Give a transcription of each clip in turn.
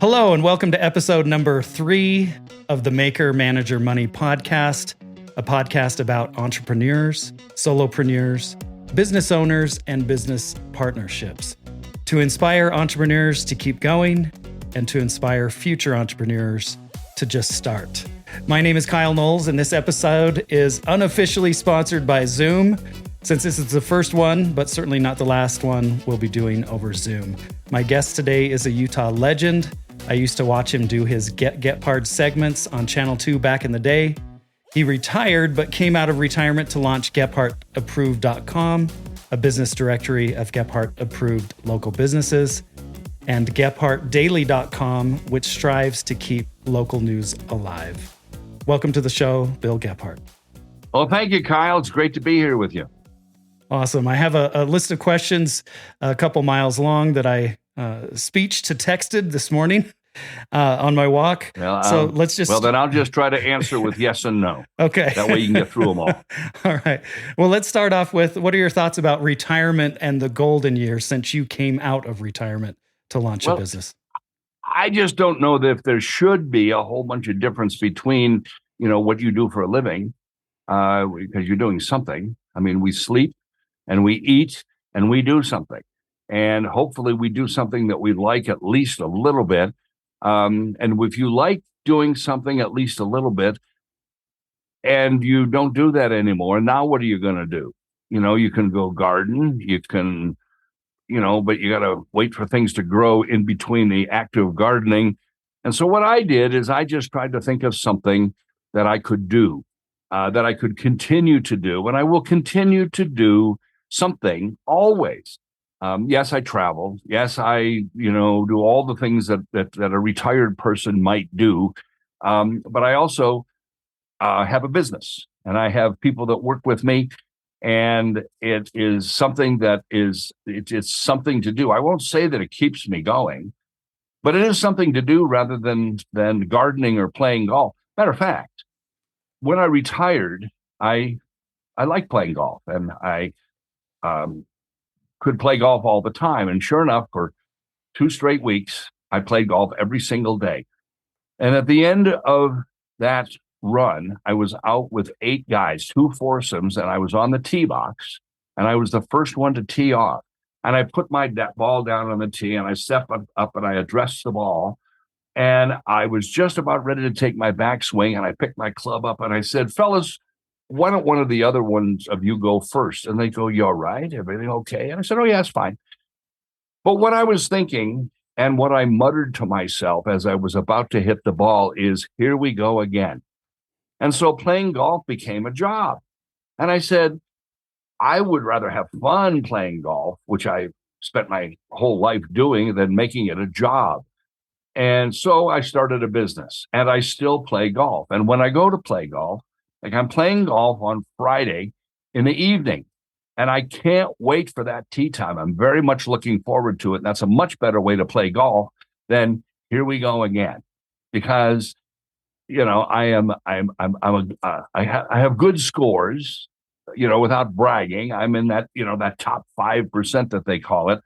Hello, and welcome to episode number 3 of the Maker Manager Money podcast, a podcast about entrepreneurs, solopreneurs, business owners, and business partnerships to inspire entrepreneurs to keep going and to inspire future entrepreneurs to just start. My name is Kyle Knowles, and this episode is unofficially sponsored by Zoom. Since this is the first one, but certainly not the last one, we'll be doing over Zoom. My guest today is a Utah legend. I used to watch him do his Gephardt segments on Channel 2 back in the day. He retired, but came out of retirement to launch GephartApproved.com, a business directory of Gephardt Approved local businesses, and GephartDaily.com, which strives to keep local news alive. Welcome to the show, Bill Gephardt. Well, thank you, Kyle. It's great to be here with you. Awesome. I have a list of questions a couple miles long that I speech to texted this morning on my walk. Well, so let's just... Well, then I'll just try to answer with yes and no. Okay. That way you can get through them all. All right. Well, let's start off with, what are your thoughts about retirement and the golden years since you came out of retirement to launch a business? I just don't know that if there should be a whole bunch of difference between, what you do for a living, because you're doing something. I mean, we sleep and we eat and we do something. And hopefully we do something that we like at least a little bit. And if you like doing something at least a little bit and you don't do that anymore, now what are you going to do? You can go garden, you can, but you got to wait for things to grow in between the act of gardening. And so what I did is I just tried to think of something that I could do, that I could continue to do. And I will continue to do something always. Yes, I travel. Yes, I, do all the things that a retired person might do. But I also have a business and I have people that work with me, and it is something that it's something to do. I won't say that it keeps me going, but it is something to do rather than gardening or playing golf. Matter of fact, when I retired, I like playing golf, and I could play golf all the time. And sure enough, for 2 straight weeks, I played golf every single day. And at the end of that run, I was out with 8 guys, 2 foursomes, and I was on the tee box, and I was the first one to tee off. And I put my ball down on the tee, and I stepped up and I addressed the ball. And I was just about ready to take my backswing, and I picked my club up and I said, fellas, why don't one of the other ones of you go first? And they go, you all right? Everything okay? And I said, oh, yeah, it's fine. But what I was thinking and what I muttered to myself as I was about to hit the ball is, here we go again. And so playing golf became a job. And I said, I would rather have fun playing golf, which I spent my whole life doing, than making it a job. And so I started a business, and I still play golf. And when I go to play golf, like I'm playing golf on Friday in the evening, and I can't wait for that tee time. I'm very much looking forward to it. And that's a much better way to play golf than here we go again, because I have good scores, without bragging. I'm in that that top 5% that they call it,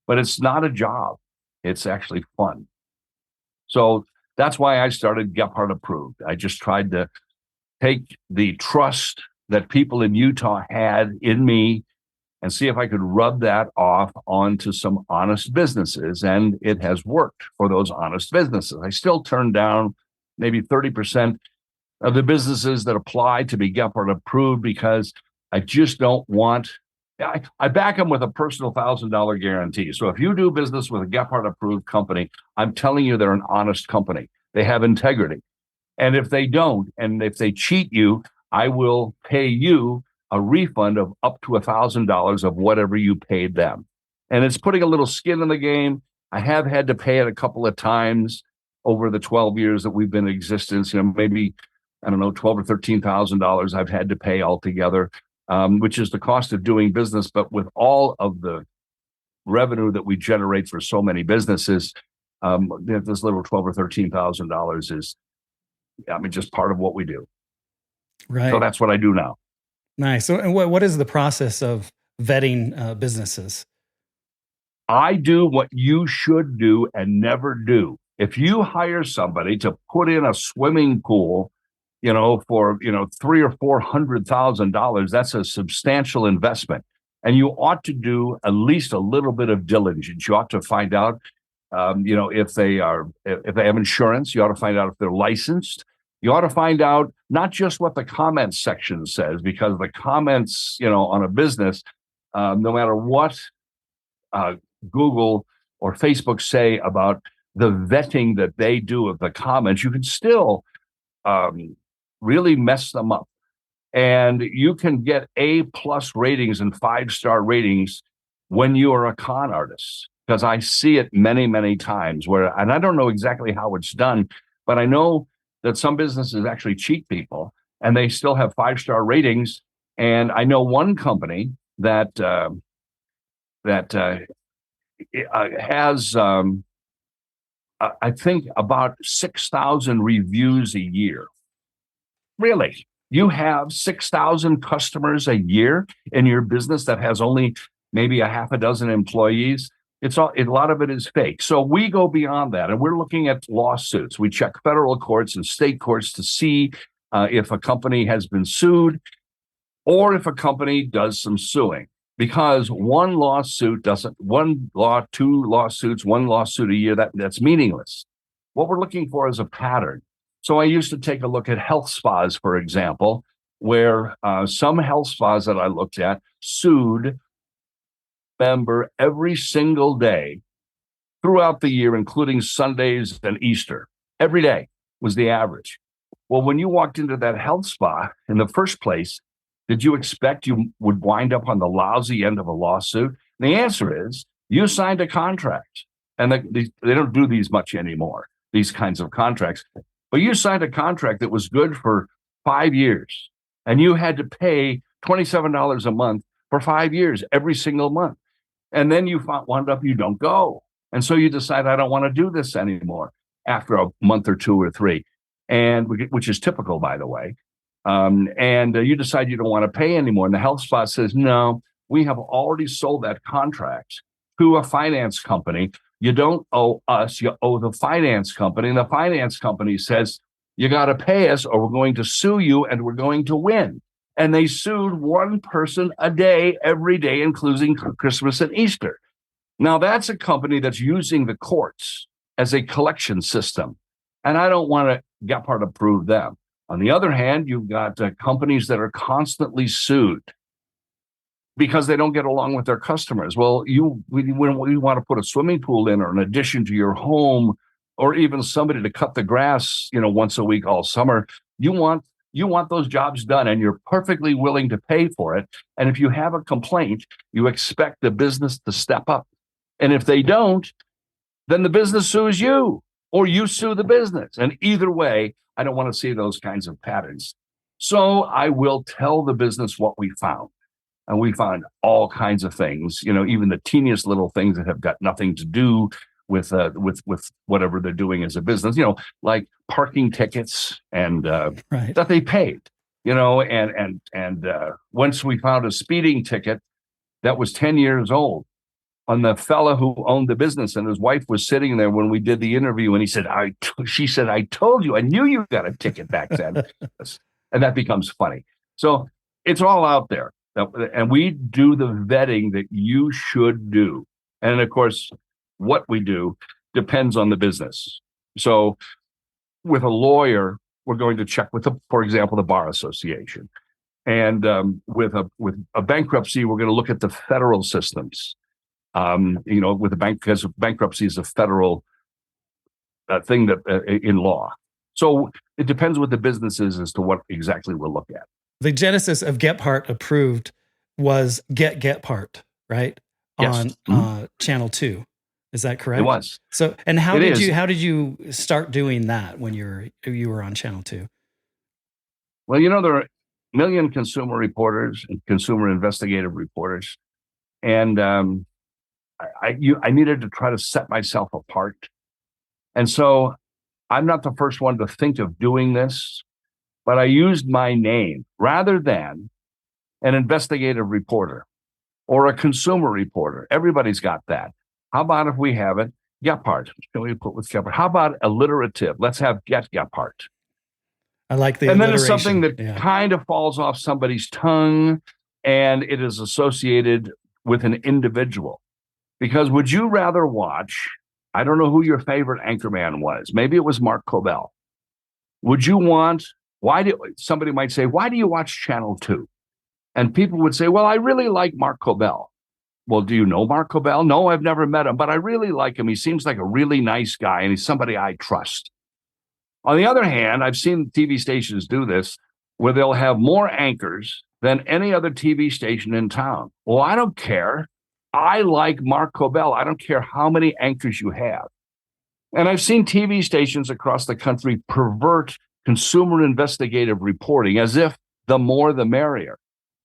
but it's not a job. It's actually fun. So that's why I started Gephardt Approved. I just tried to take the trust that people in Utah had in me and see if I could rub that off onto some honest businesses. And it has worked for those honest businesses. I still turn down maybe 30% of the businesses that apply to be Gephardt Approved because I just don't want, I back them with a personal $1,000 guarantee. So if you do business with a Gephardt Approved company, I'm telling you they're an honest company. They have integrity. And if they don't, and if they cheat you, I will pay you a refund of up to $1,000 of whatever you paid them. And it's putting a little skin in the game. I have had to pay it a couple of times over the 12 years that we've been in existence. Maybe, I don't know, $12,000 or $13,000 I've had to pay altogether, which is the cost of doing business. But with all of the revenue that we generate for so many businesses, this little $12,000 or $13,000 is, just part of what we do. Right. So that's what I do now. Nice. So and what is the process of vetting businesses? I do what you should do and never do. If you hire somebody to put in a swimming pool, for three or $400,000, that's a substantial investment, and you ought to do at least a little bit of diligence. You ought to find out, if they have insurance. You ought to find out if they're licensed. You ought to find out not just what the comments section says, because the comments, on a business, no matter what Google or Facebook say about the vetting that they do of the comments, you can still really mess them up. And you can get A+ ratings and 5-star ratings when you are a con artist, because I see it many, many times and I don't know exactly how it's done, but I know that some businesses actually cheat people and they still have 5-star ratings. And I know one company that has, I think, about 6,000 reviews a year. Really? You have 6,000 customers a year in your business that has only maybe a half a dozen employees? A lot of it is fake. So we go beyond that, and we're looking at lawsuits. We check federal courts and state courts to see if a company has been sued or if a company does some suing. Because two lawsuits, one lawsuit a year, that's meaningless. What we're looking for is a pattern. So I used to take a look at health spas, for example, where some health spas that I looked at sued member every single day throughout the year, including Sundays and Easter. Every day was the average. Well, when you walked into that health spa in the first place, did you expect you would wind up on the lousy end of a lawsuit? And the answer is you signed a contract, and they don't do these much anymore, these kinds of contracts. But you signed a contract that was good for 5 years, and you had to pay $27 a month for 5 years, every single month. And then you wound up, you don't go. And so you decide, I don't want to do this anymore after a month or 2 or 3, which is typical, by the way. And you decide you don't want to pay anymore. And the health spa says, no, we have already sold that contract to a finance company. You don't owe us, you owe the finance company. And the finance company says, you got to pay us or we're going to sue you and we're going to win. And they sued one person a day, every day, including Christmas and Easter. Now, that's a company that's using the courts as a collection system. And I don't want to Gephardt approve them. On the other hand, you've got companies that are constantly sued because they don't get along with their customers. Well, when we want to put a swimming pool in or an addition to your home, or even somebody to cut the grass, once a week all summer, you want those jobs done, and you're perfectly willing to pay for it. And if you have a complaint, you expect the business to step up. And if they don't, then the business sues you, or you sue the business. And either way, I don't want to see those kinds of patterns. So I will tell the business what we found. And we found all kinds of things, even the teeniest little things that have got nothing to do with whatever they're doing as a business, like parking tickets and right. that they paid, and once we found a speeding ticket that was 10 years old on the fella who owned the business, and his wife was sitting there when we did the interview, and he said, she said, I told you, I knew you got a ticket back then. And that becomes funny. So it's all out there. And we do the vetting that you should do. And of course, what we do depends on the business. So with a lawyer, we're going to check for example, the Bar Association. And with a bankruptcy, we're going to look at the federal systems. With the bank, because bankruptcy is a federal thing that in law. So it depends what the business is as to what exactly we'll look at. The genesis of Gephardt Approved was Get Gephardt, right? Yes. On Channel 2. Is that correct? It was. So, and how did you start doing that when you were on Channel 2? Well, there are a million consumer reporters and consumer investigative reporters, and I needed to try to set myself apart. And so I'm not the first one to think of doing this, but I used my name rather than an investigative reporter or a consumer reporter. Everybody's got that. How about if we have it, Gephardt. Can we put with Gephardt? How about alliterative? Let's have Gephardt. I like the And then it's alliteration. something that kind of falls off somebody's tongue, and it is associated with an individual. Because would you rather watch, I don't know who your favorite anchorman was. Maybe it was Mark Cobell. Would you want, somebody might say, why do you watch Channel 2? And people would say, well, I really like Mark Cobell. Well, do you know Mark Cobell? No, I've never met him, but I really like him. He seems like a really nice guy, and he's somebody I trust. On the other hand, I've seen TV stations do this where they'll have more anchors than any other TV station in town. Well, I don't care. I like Mark Cobell. I don't care how many anchors you have. And I've seen TV stations across the country pervert consumer investigative reporting as if the more the merrier.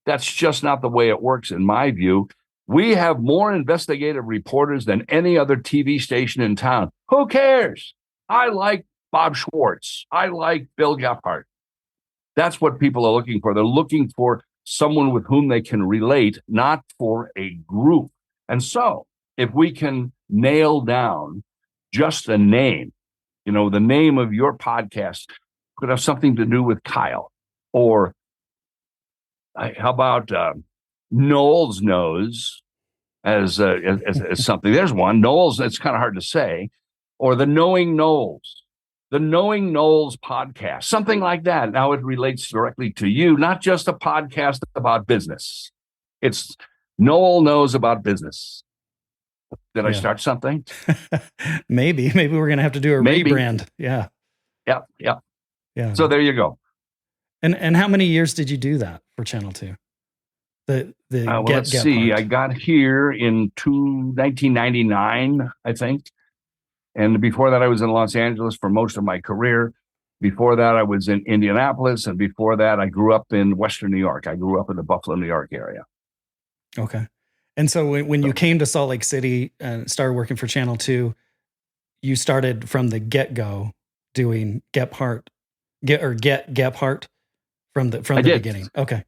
That's just not the way it works, in my view. We have more investigative reporters than any other TV station in town. Who cares? I like Bob Schwartz. I like Bill Gephardt. That's what people are looking for. They're looking for someone with whom they can relate, not for a group. And so if we can nail down just a name, the name of your podcast could have something to do with Kyle, or how about Knowles knows as something. There's one. Knowles, it's kind of hard to say. Or the Knowing Knowles podcast, something like that. Now it relates directly to you, not just a podcast about business. It's Noel knows about business. Did I start something? Maybe we're going to have to do a rebrand. Yeah. So there you go. And how many years did you do that for Channel 2? Let's see. I got here in 1999, I think. And before that, I was in Los Angeles for most of my career. Before that, I was in Indianapolis. And before that, I grew up in Western New York. I grew up in the Buffalo, New York area. Okay. And so when you came to Salt Lake City and started working for Channel 2, you started from the get-go doing Gephardt from the beginning. Okay.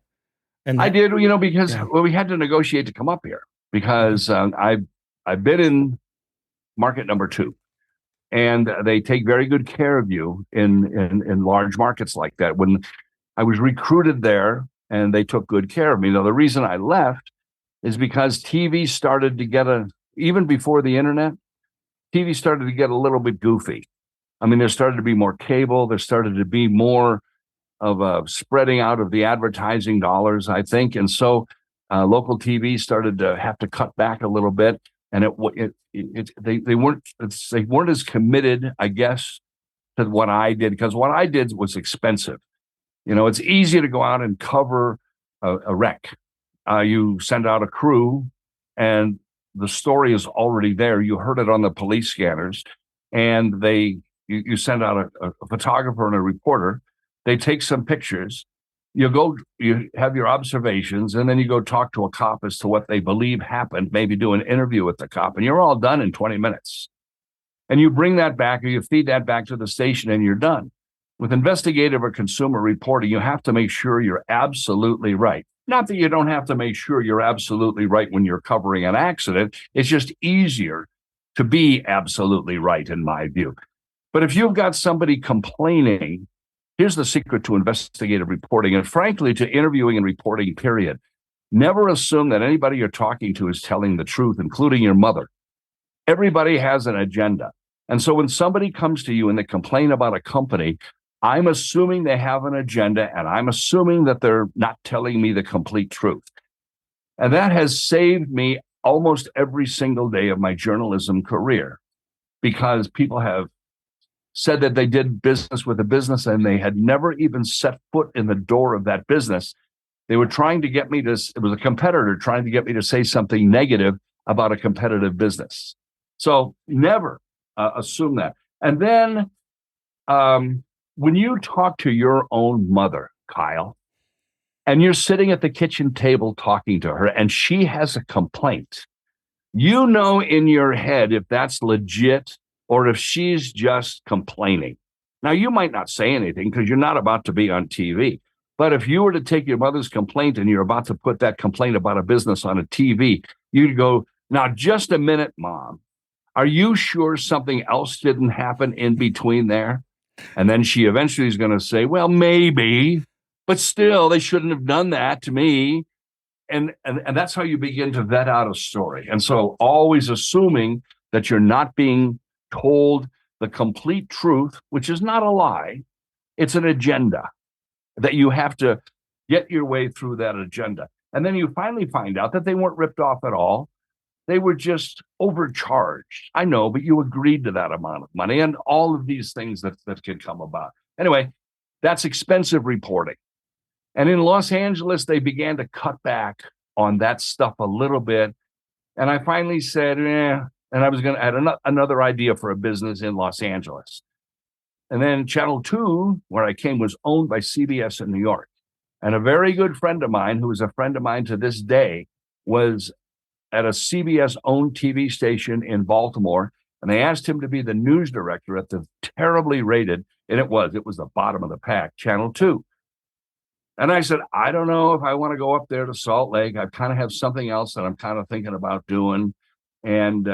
And I did, because we had to negotiate to come up here, because I've been in market number 2, and they take very good care of you in large markets like that. When I was recruited there, and they took good care of me. Now, the reason I left is because TV started to get even before the internet, TV started to get a little bit goofy. I mean, there started to be more cable. There started to be more of a spreading out of the advertising dollars, I think. And so local TV started to have to cut back a little bit. And they weren't as committed, I guess, to what I did, because what I did was expensive. It's easy to go out and cover a wreck. You send out a crew, and the story is already there. You heard it on the police scanners, and you send out a photographer and a reporter. They take some pictures. You have your observations, and then you go talk to a cop as to what they believe happened, maybe do an interview with the cop, and you're all done in 20 minutes. And you bring that back, or you feed that back to the station, and you're done. With investigative or consumer reporting, you have to make sure you're absolutely right. Not that you don't have to make sure you're absolutely right when you're covering an accident. It's just easier to be absolutely right, in my view. But if you've got somebody complaining, here's the secret to investigative reporting, and frankly, to interviewing and reporting, period. Never assume that anybody you're talking to is telling the truth, including your mother. Everybody has an agenda. And so when somebody comes to you and they complain about a company, I'm assuming they have an agenda, and I'm assuming that they're not telling me the complete truth. And that has saved me almost every single day of my journalism career, because people have said that they did business with a business and they had never even set foot in the door of that business. They were trying to get me to, it was a competitor trying to get me to say something negative about a competitive business. So never assume that. And then when you talk to your own mother, Kyle, and you're sitting at the kitchen table talking to her, and she has a complaint, you know in your head if that's legit or if she's just complaining. Now, you might not say anything because you're not about to be on TV. But if you were to take your mother's complaint and you're about to put that complaint about a business on a TV, you'd go, now, just a minute, Mom. Are you sure something else didn't happen in between there? And then she eventually is going to say, well, maybe, but still, they shouldn't have done that to me. And that's how you begin to vet out a story. And so always assuming that you're not being told the complete truth, which is not a lie, it's an agenda, that you have to get your way through that agenda. And then you finally find out that they weren't ripped off at all. They were just overcharged. I know, but you agreed to that amount of money and all of these things that can come about. Anyway, that's expensive reporting. And in Los Angeles, they began to cut back on that stuff a little bit. And I finally said, and I was going to add another idea for a business in Los Angeles. And then Channel 2, where I came, was owned by CBS in New York. And a very good friend of mine, who is a friend of mine to this day, was at a CBS-owned TV station in Baltimore. And they asked him to be the news director at the terribly rated, and it was the bottom of the pack, Channel 2. And I said, I don't know if I want to go up there to Salt Lake. I kind of have something else that I'm kind of thinking about doing. And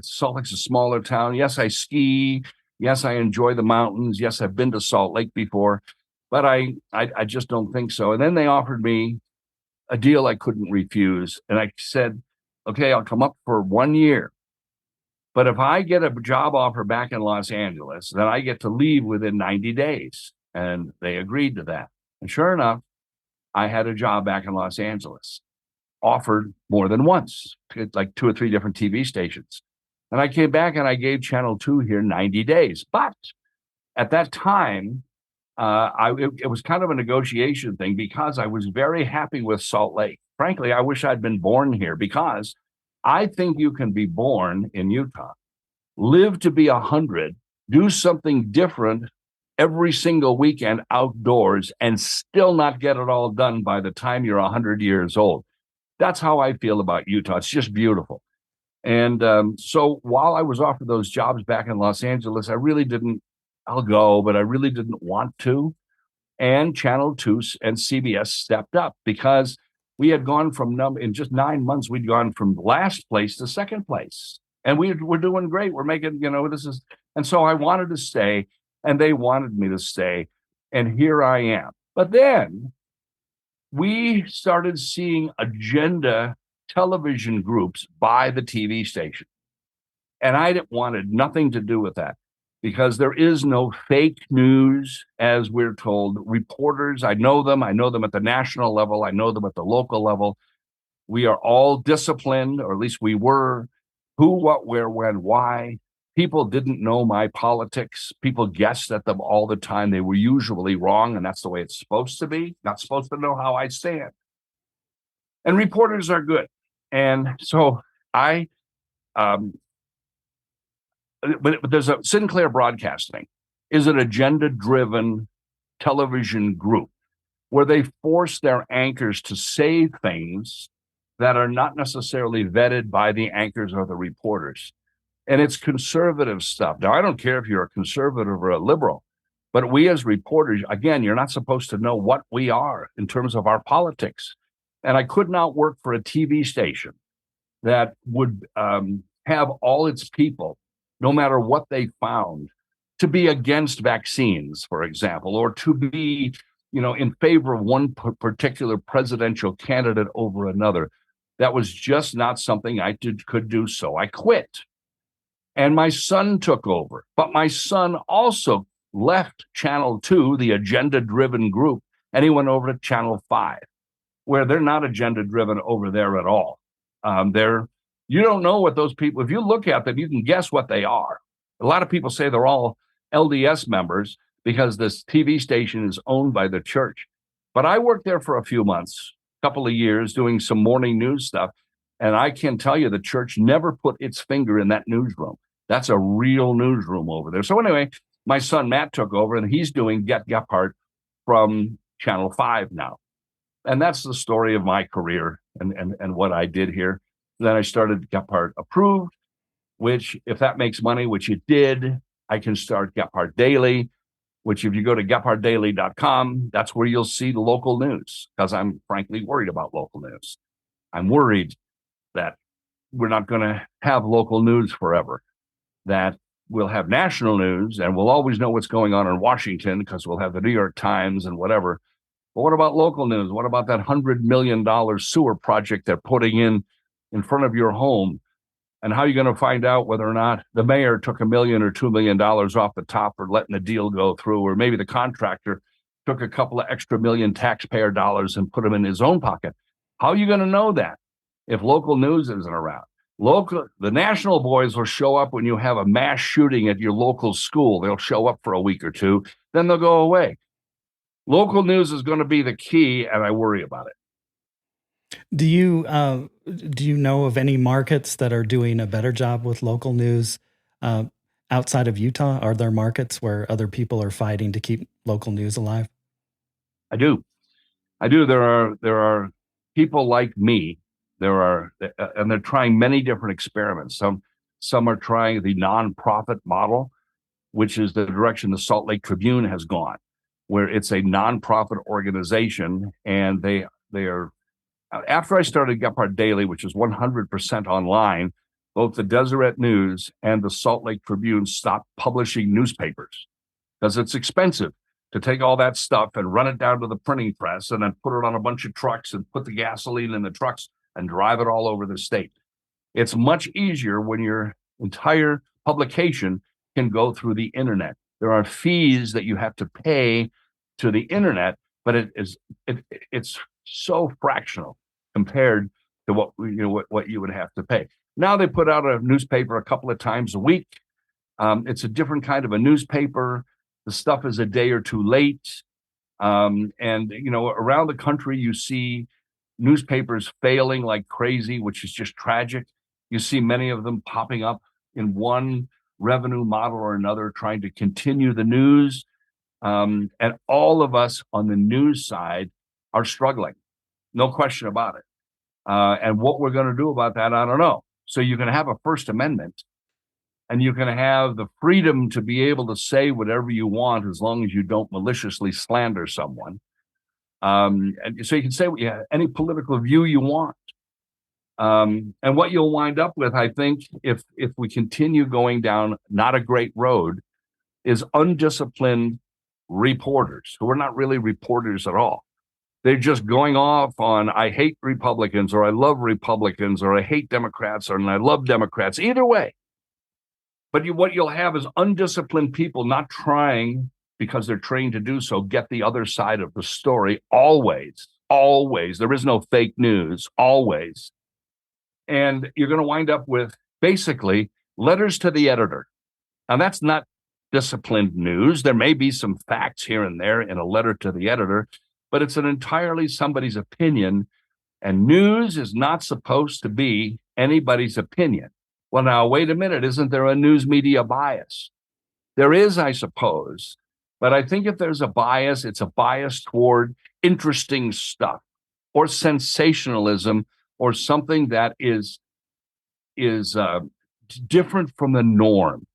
Salt Lake's a smaller town. Yes, I ski. Yes, I enjoy the mountains. Yes, I've been to Salt Lake before, but I just don't think so. And then they offered me a deal I couldn't refuse. And I said, okay, I'll come up for 1 year. But if I get a job offer back in Los Angeles, then I get to leave within 90 days. And they agreed to that. And sure enough, I had a job back in Los Angeles, offered more than once, like 2 or 3 different TV stations. And I came back and I gave Channel 2 here 90 days. But at that time, it was kind of a negotiation thing because I was very happy with Salt Lake. Frankly, I wish I'd been born here because I think you can be born in Utah, live to be 100, do something different every single weekend outdoors, and still not get it all done by the time you're 100 years old. That's how I feel about Utah. It's just beautiful. And so while I was offered those jobs back in Los Angeles, I'll go, but I really didn't want to. And Channel 2 and CBS stepped up because we had gone in just 9 months, we'd gone from last place to second place. And we're doing great. We're making, and so I wanted to stay, and they wanted me to stay. And here I am. But then we started seeing agenda television groups buy the TV station. And I wanted nothing to do with that because there is no fake news, as we're told. Reporters, I know them at the national level. I know them at the local level. We are all disciplined, or at least we were. Who, what, where, when, why. People didn't know my politics. People guessed at them all the time. They were usually wrong, and that's the way it's supposed to be. Not supposed to know how I stand. And reporters are good. And so but there's Sinclair Broadcasting is an agenda-driven television group where they force their anchors to say things that are not necessarily vetted by the anchors or the reporters. And it's conservative stuff. Now, I don't care if you're a conservative or a liberal, but we as reporters, again, you're not supposed to know what we are in terms of our politics. And I could not work for a TV station that would have all its people, no matter what they found, to be against vaccines, for example, or to be, in favor of one particular presidential candidate over another. That was just not something I could do. So I quit. And my son took over. But my son also left Channel 2, the agenda-driven group, and he went over to Channel 5, where they're not agenda-driven over there at all. You don't know what those people, if you look at them, you can guess what they are. A lot of people say they're all LDS members because this TV station is owned by the church. But I worked there for a few months, a couple of years, doing some morning news stuff. And I can tell you the church never put its finger in that newsroom. That's a real newsroom over there. So anyway, my son Matt took over, and he's doing Get Gephardt from Channel 5 now. And that's the story of my career and what I did here. Then I started Gephardt Approved, which, if that makes money, which it did, I can start Gephardt Daily, which if you go to gephardtdaily.com, that's where you'll see the local news, because I'm frankly worried about local news. I'm worried that we're not going to have local news forever, that we'll have national news and we'll always know what's going on in Washington because we'll have the New York Times and whatever. But what about local news? What about that $100 million sewer project they're putting in front of your home? And how are you going to find out whether or not the mayor took $1 million or $2 million off the top for letting the deal go through, or maybe the contractor took a couple of extra million taxpayer dollars and put them in his own pocket? How are you going to know that if local news isn't around? The national boys will show up when you have a mass shooting at your local school. They'll show up for a week or two, then they'll go away. Local news is going to be the key, and I worry about it. Do you know of any markets that are doing a better job with local news outside of Utah? Are there markets where other people are fighting to keep local news alive? I do. There are people like me. And they're trying many different experiments. Some are trying the nonprofit model, which is the direction the Salt Lake Tribune has gone, where it's a nonprofit organization, and they are. After I started Gephardt Daily, which is 100% online, both the Deseret News and the Salt Lake Tribune stopped publishing newspapers because it's expensive to take all that stuff and run it down to the printing press and then put it on a bunch of trucks and put the gasoline in the trucks and drive it all over the state. It's much easier when your entire publication can go through the internet. There are fees that you have to pay to the internet, but it's so fractional compared to what you would have to pay. Now they put out a newspaper a couple of times a week. It's a different kind of a newspaper. The stuff is a day or two late. And around the country, you see newspapers failing like crazy, which is just tragic. You see many of them popping up in one revenue model or another, trying to continue the news. And all of us on the news side are struggling. No question about it. And what we're going to do about that, I don't know. So you can have a First Amendment, and you can have the freedom to be able to say whatever you want as long as you don't maliciously slander someone. And so you can say any political view you want. And what you'll wind up with, I think, if we continue going down not a great road, is undisciplined reporters who are not really reporters at all. They're just going off on, I hate Republicans, or I love Republicans, or I hate Democrats, or I love Democrats. Either way. But what you'll have is undisciplined people not trying, because they're trained to do so, get the other side of the story. Always. There is no fake news. Always. And you're going to wind up with basically letters to the editor. Now, that's not disciplined news. There may be some facts here and there in a letter to the editor, but it's an entirely somebody's opinion, and news is not supposed to be anybody's opinion. Well, now, wait a minute. Isn't there a news media bias? There is, I suppose. But I think if there's a bias, it's a bias toward interesting stuff or sensationalism or something that is different from the norm.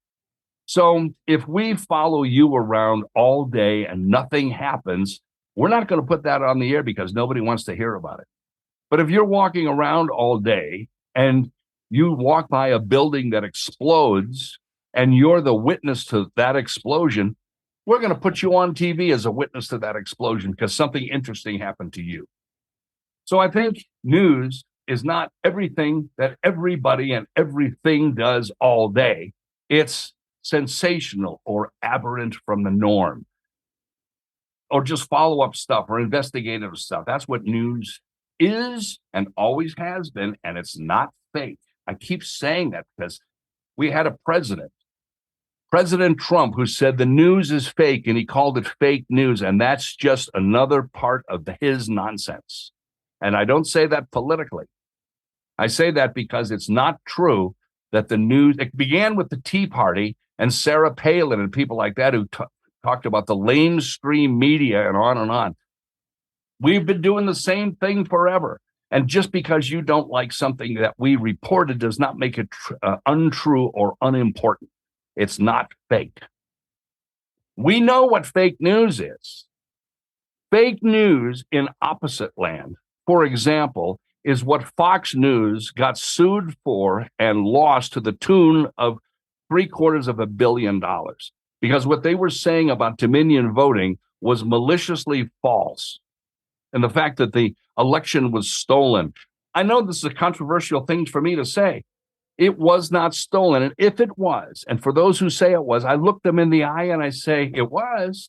So if we follow you around all day and nothing happens, we're not going to put that on the air because nobody wants to hear about it. But if you're walking around all day and you walk by a building that explodes and you're the witness to that explosion, we're going to put you on TV as a witness to that explosion because something interesting happened to you. So I think news is not everything that everybody and everything does all day. It's sensational or aberrant from the norm, or just follow-up stuff or investigative stuff. That's what news is and always has been, and it's not fake. I keep saying that because we had a President Trump, who said the news is fake, and he called it fake news, and that's just another part of his nonsense. And I don't say that politically. I say that because it's not true that the news, it began with the Tea Party and Sarah Palin and people like that who talked about the lamestream media and on and on. We've been doing the same thing forever. And just because you don't like something that we reported does not make it untrue or unimportant. It's not fake. We know what fake news is. Fake news in opposite land, for example, is what Fox News got sued for and lost to the tune of $750 million, because what they were saying about Dominion voting was maliciously false. And the fact that the election was stolen. I know this is a controversial thing for me to say. It was not stolen. And if it was, and for those who say it was, I look them in the eye and I say, it was.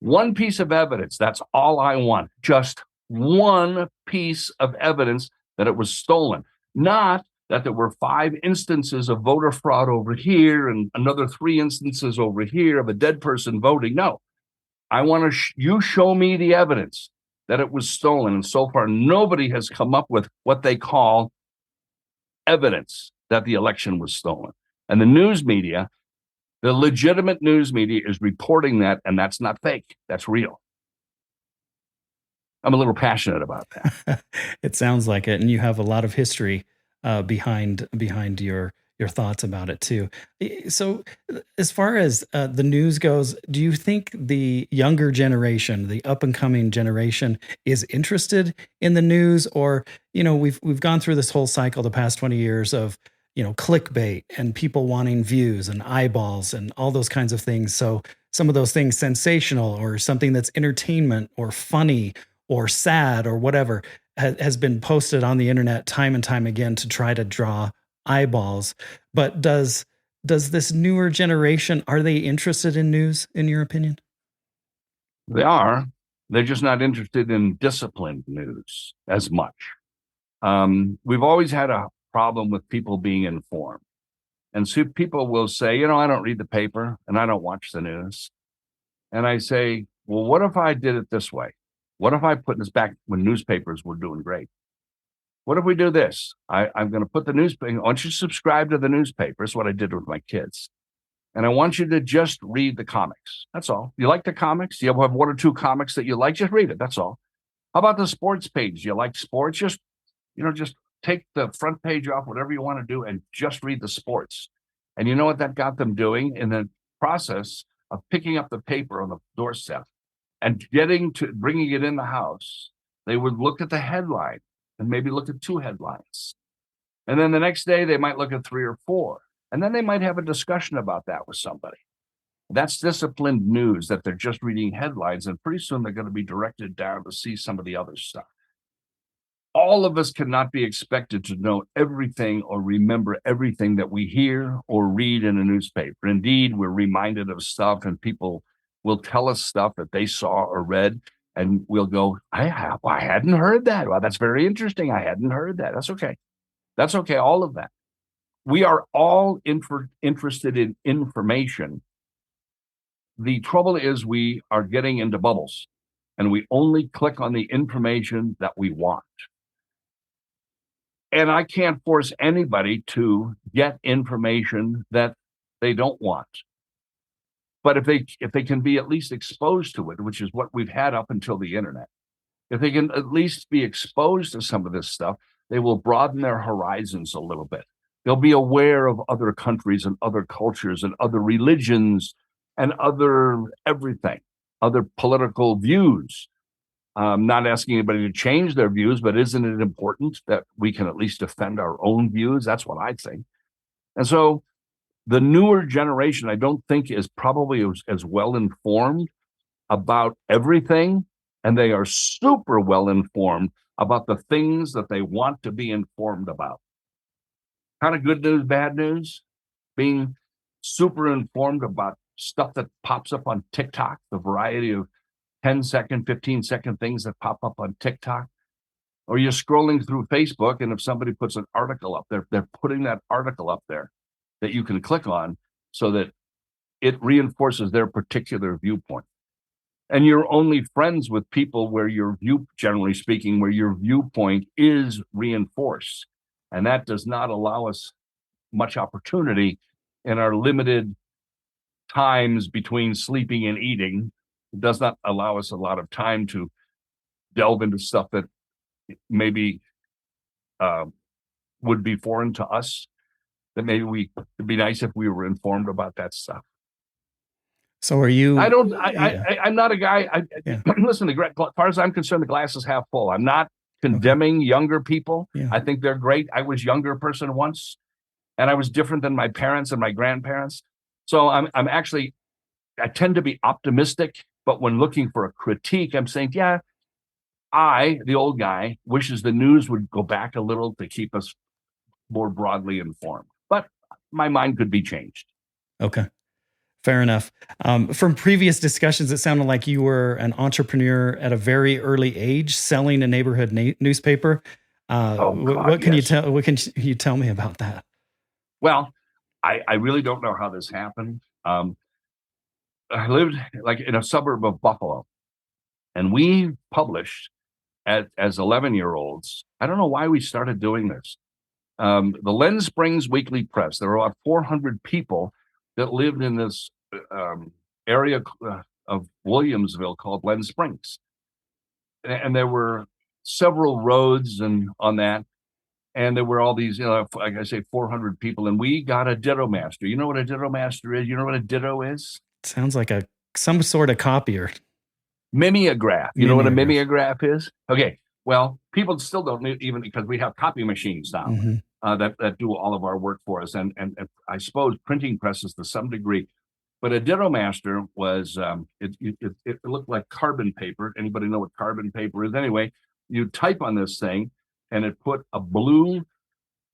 One piece of evidence. That's all I want. Just one piece of evidence that it was stolen. Not that there were 5 instances of voter fraud over here and another 3 instances over here of a dead person voting. No, I want to you show me the evidence that it was stolen. And so far, nobody has come up with what they call evidence that the election was stolen. And the news media, the legitimate news media, is reporting that, and that's not fake. That's real. I'm a little passionate about that. It sounds like it, and you have a lot of history behind your thoughts about it too. So, as far as the news goes, do you think the younger generation, the up and coming generation, is interested in the news, or we've gone through this whole cycle the past 20 years of clickbait and people wanting views and eyeballs and all those kinds of things. So some of those things sensational or something that's entertainment or funny or sad or whatever has been posted on the internet time and time again to try to draw eyeballs. But does this newer generation, are they interested in news, in your opinion? They are. They're just not interested in disciplined news as much. We've always had a problem with people being informed. And so people will say, I don't read the paper and I don't watch the news. And I say, well, what if I did it this way? What if I put this back when newspapers were doing great? What if we do this? I'm going to put the newspaper, I want you to subscribe to the newspaper. That's what I did with my kids. And I want you to just read the comics. That's all. You like the comics? Do you have 1 or 2 comics that you like? Just read it. That's all. How about the sports page? You like sports? Just take the front page off, whatever you want to do, and just read the sports. And you know what that got them doing? In the process of picking up the paper on the doorstep and bringing it in the house, they would look at the headline and maybe look at 2 headlines. And then the next day, they might look at 3 or 4. And then they might have a discussion about that with somebody. That's disciplined news, that they're just reading headlines, and pretty soon they're going to be directed down to see some of the other stuff. All of us cannot be expected to know everything or remember everything that we hear or read in a newspaper. Indeed, we're reminded of stuff, and people will tell us stuff that they saw or read, and we'll go, I hadn't heard that. Well, that's very interesting. I hadn't heard that. That's okay. That's okay. All of that. We are all interested in information. The trouble is we are getting into bubbles, and we only click on the information that we want. And I can't force anybody to get information that they don't want. But if they can be at least exposed to it, which is what we've had up until the internet, if they can at least be exposed to some of this stuff, they will broaden their horizons a little bit. They'll be aware of other countries and other cultures and other religions and other everything, other political views. I'm not asking anybody to change their views, but isn't it important that we can at least defend our own views? That's what I think. And so the newer generation, I don't think, is probably as well informed about everything, and they are super well informed about the things that they want to be informed about. Kind of good news, bad news, being super informed about stuff that pops up on TikTok, the variety of 10-second, 15-second things that pop up on TikTok. Or you're scrolling through Facebook, and if somebody puts an article up there, they're putting that article up there that you can click on so that it reinforces their particular viewpoint. And you're only friends with people where generally speaking, where your viewpoint is reinforced. And that does not allow us much opportunity in our limited times between sleeping and eating. It does not allow us a lot of time to delve into stuff that maybe would be foreign to us, that maybe it'd be nice if we were informed about that stuff. So are you? I'm not a guy. Listen, as far as I'm concerned, the glass is half full. I'm not condemning younger people. Yeah. I think they're great. I was a younger person once, and I was different than my parents and my grandparents. So I tend to be optimistic, but when looking for a critique, I'm saying, yeah, the old guy, wishes the news would go back a little to keep us more broadly informed. But my mind could be changed. Okay. Fair enough. From previous discussions, it sounded like you were an entrepreneur at a very early age, selling a neighborhood newspaper. What can yes. you tell me about that? Well, I really don't know how this happened. I lived like in a suburb of Buffalo, and we published as 11-year-olds. I don't know why we started doing this. The Lens Springs Weekly Press. There were about 400 people that lived in this area of Williamsville called Lens Springs, and there were several roads and on that, and there were all these, like I say, 400 people, and we got a ditto master. You know what a ditto master is? You know what a ditto is? Sounds like some sort of copier. Mimeograph. You know what a mimeograph is? Okay. Well, people still don't need, even because we have copy machines now that do all of our work for us, and I suppose printing presses to some degree. But a ditto master was it looked like carbon paper. Anybody know what carbon paper is? Anyway, you type on this thing, and it put a blue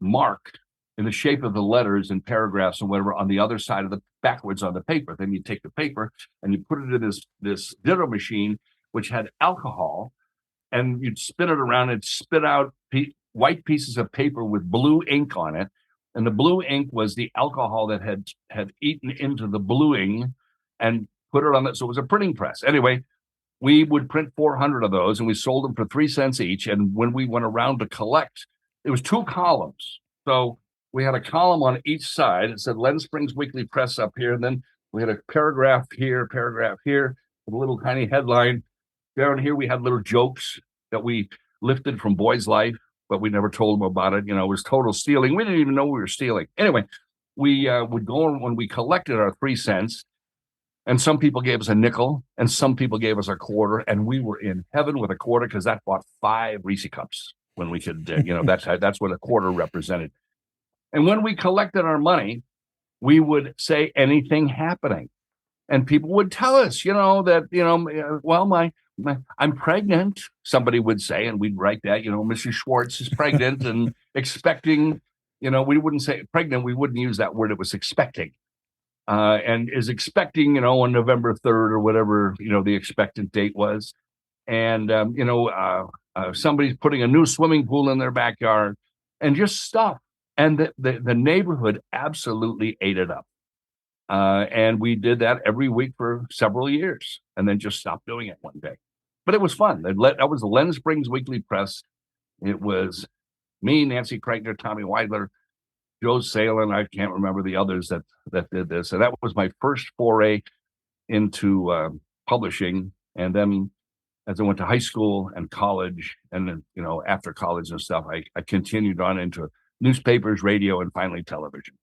mark in the shape of the letters and paragraphs and whatever on the other side of the backwards on the paper. Then you take the paper and you put it in this ditto machine, which had alcohol, and you'd spin it around and spit out white pieces of paper with blue ink on it. And the blue ink was the alcohol that had eaten into the bluing and put it on it. So it was a printing press. Anyway, we would print 400 of those, and we sold them for 3 cents each. And when we went around to collect, it was 2 columns. So we had a column on each side. It said Lens Springs Weekly Press up here. And then we had a paragraph here, with a little tiny headline. Down here, we had little jokes that we lifted from Boy's Life, but we never told them about it. It was total stealing. We didn't even know we were stealing. Anyway, we would go when we collected our 3 cents, and some people gave us a nickel, and some people gave us a quarter, and we were in heaven with a quarter because that bought 5 Reese cups when we could, that's what a quarter represented. And when we collected our money, we would say anything happening. And people would tell us, well, I'm pregnant, somebody would say, and we'd write that, Mrs. Schwartz is pregnant and expecting, we wouldn't say pregnant, we wouldn't use that word, it was expecting. And is expecting, on November 3rd or whatever, the expectant date was. And, somebody's putting a new swimming pool in their backyard and just stuff. And the neighborhood absolutely ate it up. And we did that every week for several years and then just stopped doing it one day. But it was fun. That was the Lens Springs Weekly Press. It was me, Nancy Kreitner, Tommy Weidler, Joe Salin. I can't remember the others that did this. And that was my first foray into publishing. And then as I went to high school and college, and then, after college and stuff, I continued on into newspapers, radio, and finally television.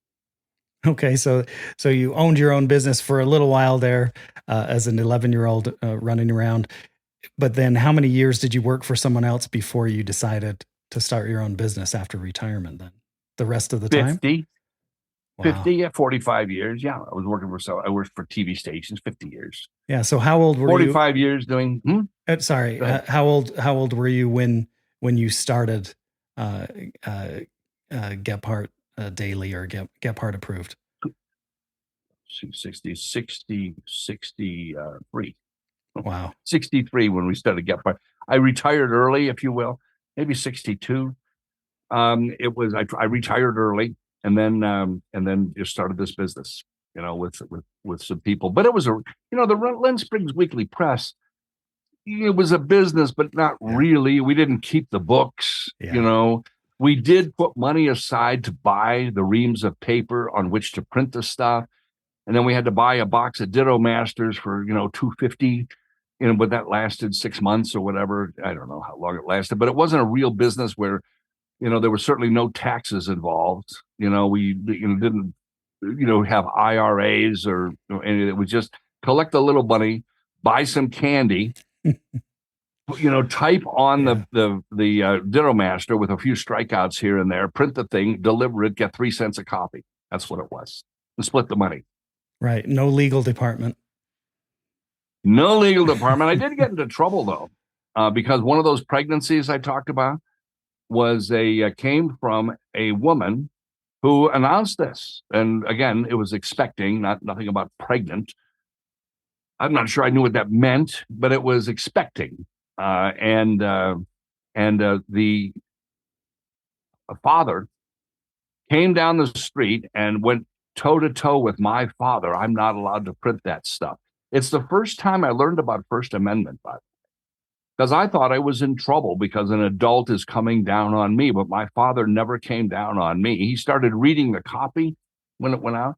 Okay, so you owned your own business for a little while there as an 11-year-old running around. But then how many years did you work for someone else before you decided to start your own business after retirement then? The rest of the time? 50. Wow. 50 at 45 years. Yeah, I worked for TV stations 50 years. Yeah, so how old were 45 years doing sorry, how old were you when you started Gephardt Daily or Gephardt Approved? 63. Wow. 63 when we started Gephardt. I retired early, if you will, maybe 62. I retired early and then just started this business, with some people. But it was the Lens Springs Weekly Press. It was a business, but not really. We didn't keep the books, We did put money aside to buy the reams of paper on which to print the stuff. And then we had to buy a box of Ditto Masters for, $250, but that lasted 6 months or whatever. I don't know how long it lasted, but it wasn't a real business where, there were certainly no taxes involved. We didn't, have IRAs or anything. We just collect a little money, buy some candy, type on Yeah. the Ditto Master with a few strikeouts here and there, print the thing, deliver it, get 3 cents a copy. That's what it was. And split the money. Right. No legal department. No legal department. I did get into trouble though, because one of those pregnancies I talked about came from a woman who announced this, and again, it was expecting, nothing about pregnant. I'm not sure I knew what that meant, but it was expecting, and the father came down the street and went toe to toe with my father. I'm not allowed to print that stuff. It's the first time I learned about First Amendment, because I thought I was in trouble because an adult is coming down on me, but my father never came down on me. He started reading the copy when it went out,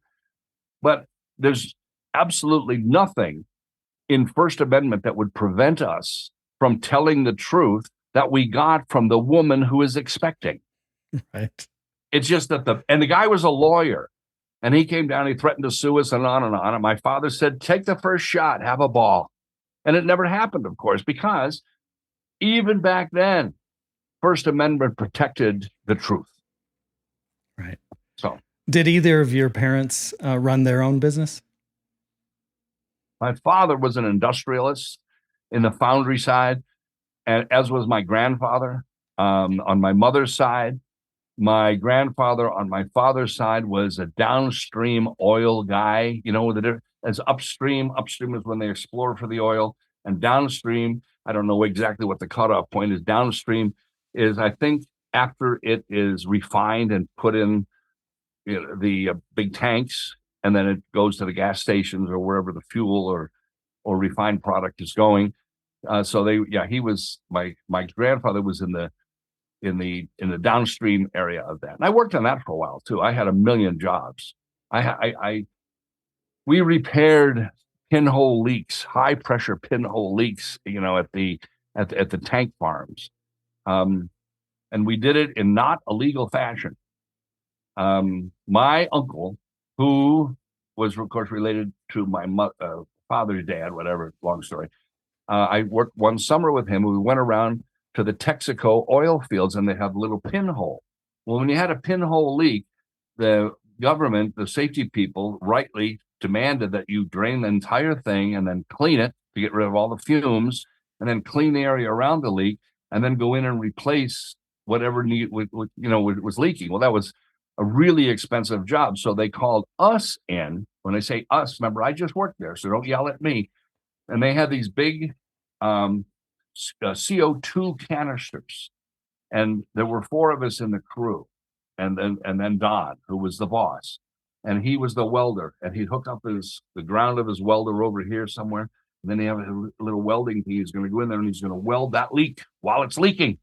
but there's absolutely nothing in First Amendment that would prevent us from telling the truth that we got from the woman who is expecting. Right. It's just that the guy was a lawyer, and he came down, he threatened to sue us and on and on. And my father said, take the first shot, have a ball. And it never happened, of course, because even back then, First Amendment protected the truth. Right. So, did either of your parents run their own business? my father was an industrialist in the foundry side, and as was my grandfather. On my mother's side, my grandfather on my father's side was a downstream oil guy. As upstream is when they explore for the oil, and downstream, I don't know exactly what the cutoff point is. Downstream is, I think, after it is refined and put in the big tanks, and then it goes to the gas stations or wherever the fuel or refined product is going. He was my grandfather was in the downstream area of that, and I worked on that for a while too. I had a million jobs. We repaired pinhole leaks, high pressure pinhole leaks, at the tank farms, and we did it in not a legal fashion. My uncle, who was of course related to my father's dad, whatever, long story. I worked one summer with him. We went around to the Texaco oil fields, and they have a little pinhole. Well, when you had a pinhole leak, the government, the safety people, rightly demanded that you drain the entire thing and then clean it to get rid of all the fumes, and then clean the area around the leak, and then go in and replace whatever was leaking. Well, that was a really expensive job, so they called us in. When I say us, remember, I just worked there, so don't yell at me. And they had these big CO2 canisters, and there were 4 of us in the crew, and then Don, who was the boss, and he was the welder, and he'd hook up the ground of his welder over here somewhere, and then he have a little welding thing. He's going to go in there and he's going to weld that leak while it's leaking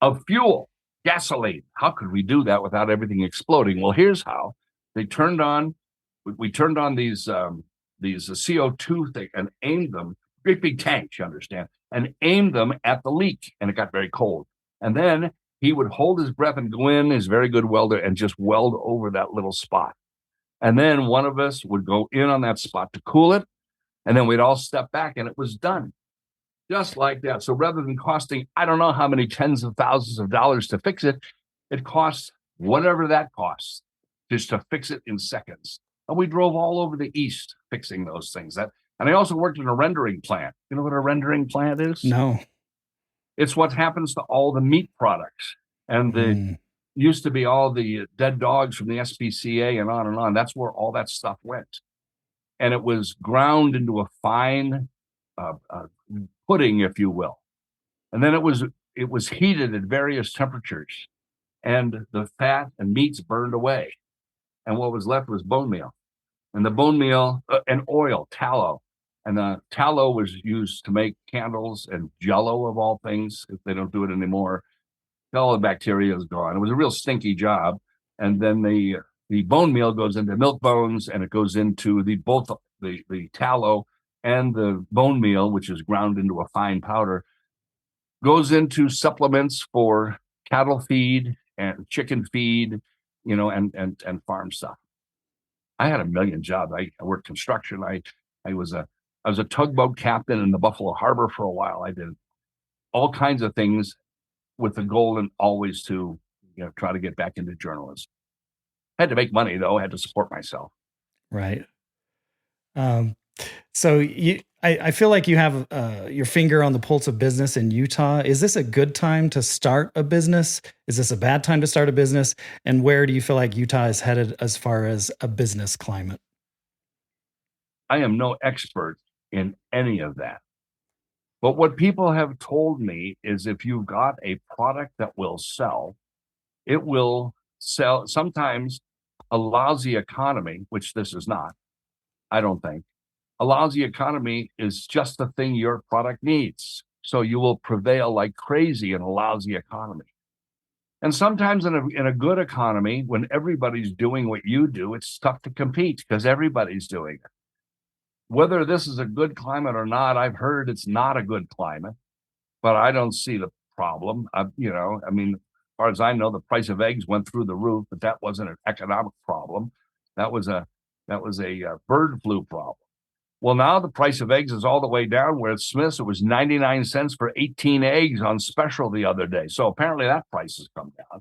of fuel, gasoline. How could we do that without everything exploding? Well, here's how. We turned on these CO2 thing and aimed them, great big tanks, you understand, and aimed them at the leak, and it got very cold. And then he would hold his breath and go in, his very good welder, and just weld over that little spot. And then one of us would go in on that spot to cool it, and then we'd all step back, and it was done. Just like that. So rather than costing, I don't know how many tens of thousands of dollars to fix it, it costs whatever that costs just to fix it in seconds. And we drove all over the East fixing those things. And I also worked in a rendering plant. You know what a rendering plant is? No. It's what happens to all the meat products. And used to be all the dead dogs from the SPCA and on and on. That's where all that stuff went. And it was ground into a fine pudding, if you will. And then it was heated at various temperatures, and the fat and meats burned away. And what was left was bone meal. And the bone meal and oil, tallow. And the tallow was used to make candles and Jell-O, of all things. If they don't do it anymore, all the bacteria is gone. It was a real stinky job. And then the bone meal goes into milk bones, and it goes into both the tallow and the bone meal, which is ground into a fine powder, goes into supplements for cattle feed and chicken feed, and farm stuff. I had a million jobs. I worked construction. I was a tugboat captain in the Buffalo Harbor for a while. I did all kinds of things with the goal and always to try to get back into journalism. Had to make money though. I had to support myself. Right. So I feel like you have your finger on the pulse of business in Utah. Is this a good time to start a business? Is this a bad time to start a business? And where do you feel like Utah is headed as far as a business climate? I am no expert in any of that. But what people have told me is if you've got a product that will sell, it will sell. Sometimes a lousy economy, which this is not, I don't think, a lousy economy is just the thing your product needs. So you will prevail like crazy in a lousy economy. And sometimes in a good economy, when everybody's doing what you do, it's tough to compete because everybody's doing it. Whether this is a good climate or not, I've heard it's not a good climate, but I don't see the problem. I mean, as far as I know, the price of eggs went through the roof, but that wasn't an economic problem. That was a bird flu problem. Well, now the price of eggs is all the way down where at Smith's it was 99 cents for 18 eggs on special the other day. So apparently that price has come down.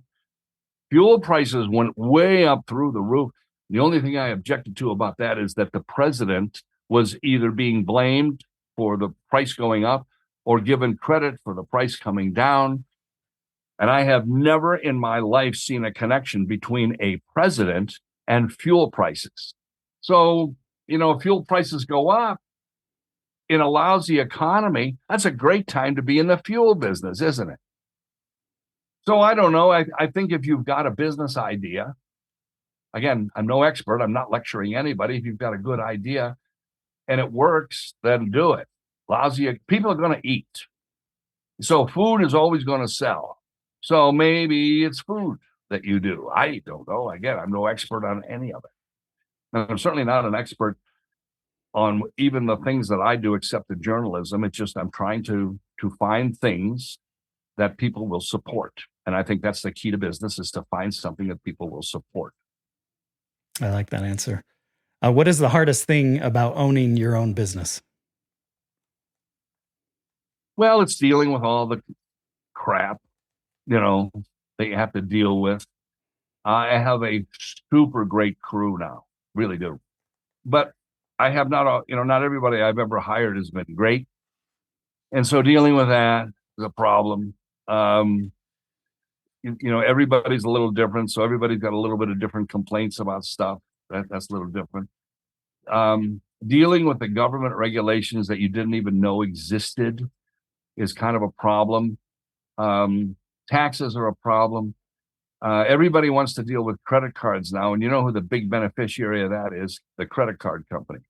Fuel prices went way up through the roof. The only thing I objected to about that is that the president was either being blamed for the price going up or given credit for the price coming down. And I have never in my life seen a connection between a president and fuel prices. So, fuel prices go up in a lousy economy. That's a great time to be in the fuel business, isn't it? So I don't know. I think if you've got a business idea, again, I'm no expert. I'm not lecturing anybody. If you've got a good idea and it works, then do it. Lousy people are going to eat. So food is always going to sell. So maybe it's food that you do. I don't know. Again, I'm no expert on any of it. And I'm certainly not an expert on even the things that I do except the journalism. It's just I'm trying to find things that people will support. And I think that's the key to business, is to find something that people will support. I like that answer. What is the hardest thing about owning your own business? Well, it's dealing with all the crap, that you have to deal with. I have a super great crew now, really do. But I have not everybody I've ever hired has been great. And so dealing with that is a problem. Everybody's a little different. So everybody's got a little bit of different complaints about stuff. That's a little different. Dealing with the government regulations that you didn't even know existed is kind of a problem. Taxes are a problem. Everybody wants to deal with credit cards now, and you know who the big beneficiary of that is? The credit card company.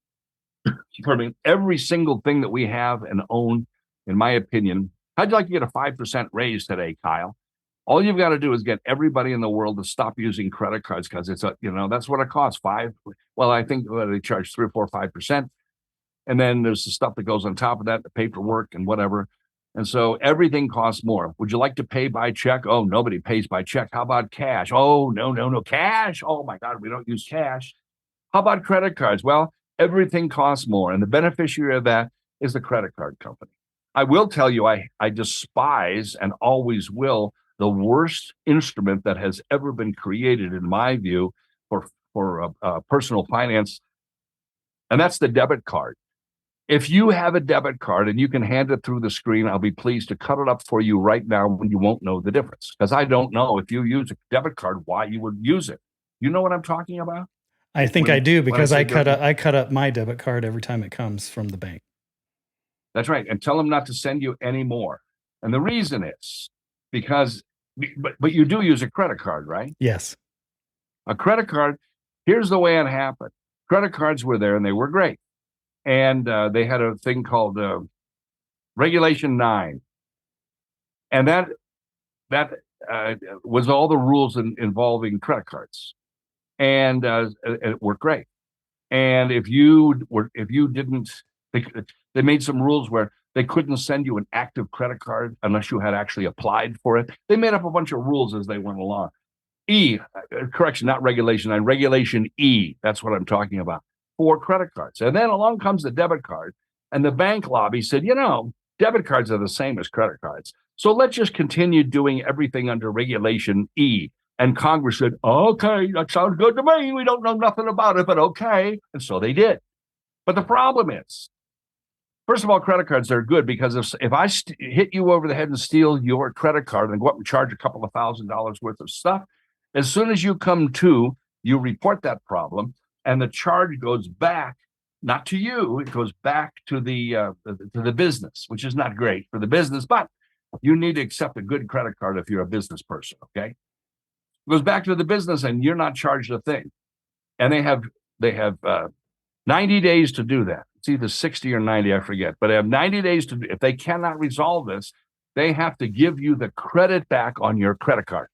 I mean, every single thing that we have and own, in my opinion, how'd you like to get a 5% raise today, Kyle? All you've got to do is get everybody in the world to stop using credit cards because it's that's what it costs. Well, I think they charge 3 or 4, 5%. And then there's the stuff that goes on top of that, the paperwork and whatever. And so everything costs more. Would you like to pay by check? Oh, nobody pays by check. How about cash? Oh, no, cash. Oh my God, we don't use cash. How about credit cards? Well, everything costs more. And the beneficiary of that is the credit card company. I will tell you, I despise and always will the worst instrument that has ever been created, in my view, for personal finance. And that's the debit card. If you have a debit card and you can hand it through the screen, I'll be pleased to cut it up for you right now when you won't know the difference. Because I don't know, if you use a debit card, why you would use it. You know what I'm talking about? I think I do, because I cut up my debit card every time it comes from the bank. That's right. And tell them not to send you any more. And the reason is because, but you do use a credit card, right? Yes. A credit card, here's the way it happened. Credit cards were there and they were great. And they had a thing called Regulation 9. And that was all the rules involving credit cards. And it worked great. And if you didn't, they made some rules where they couldn't send you an active credit card unless you had actually applied for it. They made up a bunch of rules as they went along. Correction, not Regulation 9, Regulation E. That's what I'm talking about, for credit cards. And then along comes the debit card. And the bank lobby said, Debit cards are the same as credit cards. So let's just continue doing everything under Regulation E. And Congress said, okay, that sounds good to me. We don't know nothing about it, but okay. And so they did. But the problem is, first of all, credit cards are good because if I hit you over the head and steal your credit card and go up and charge a couple of $1,000s worth of stuff, as soon as you come to, you report that problem, and the charge goes back, not to you, it goes back to the business, which is not great for the business, but you need to accept a good credit card if you're a business person, okay? It goes back to the business, and you're not charged a thing. And they have 90 days to do that. It's either 60 or 90, I forget, but they have 90 days to, if they cannot resolve this, they have to give you the credit back on your credit card.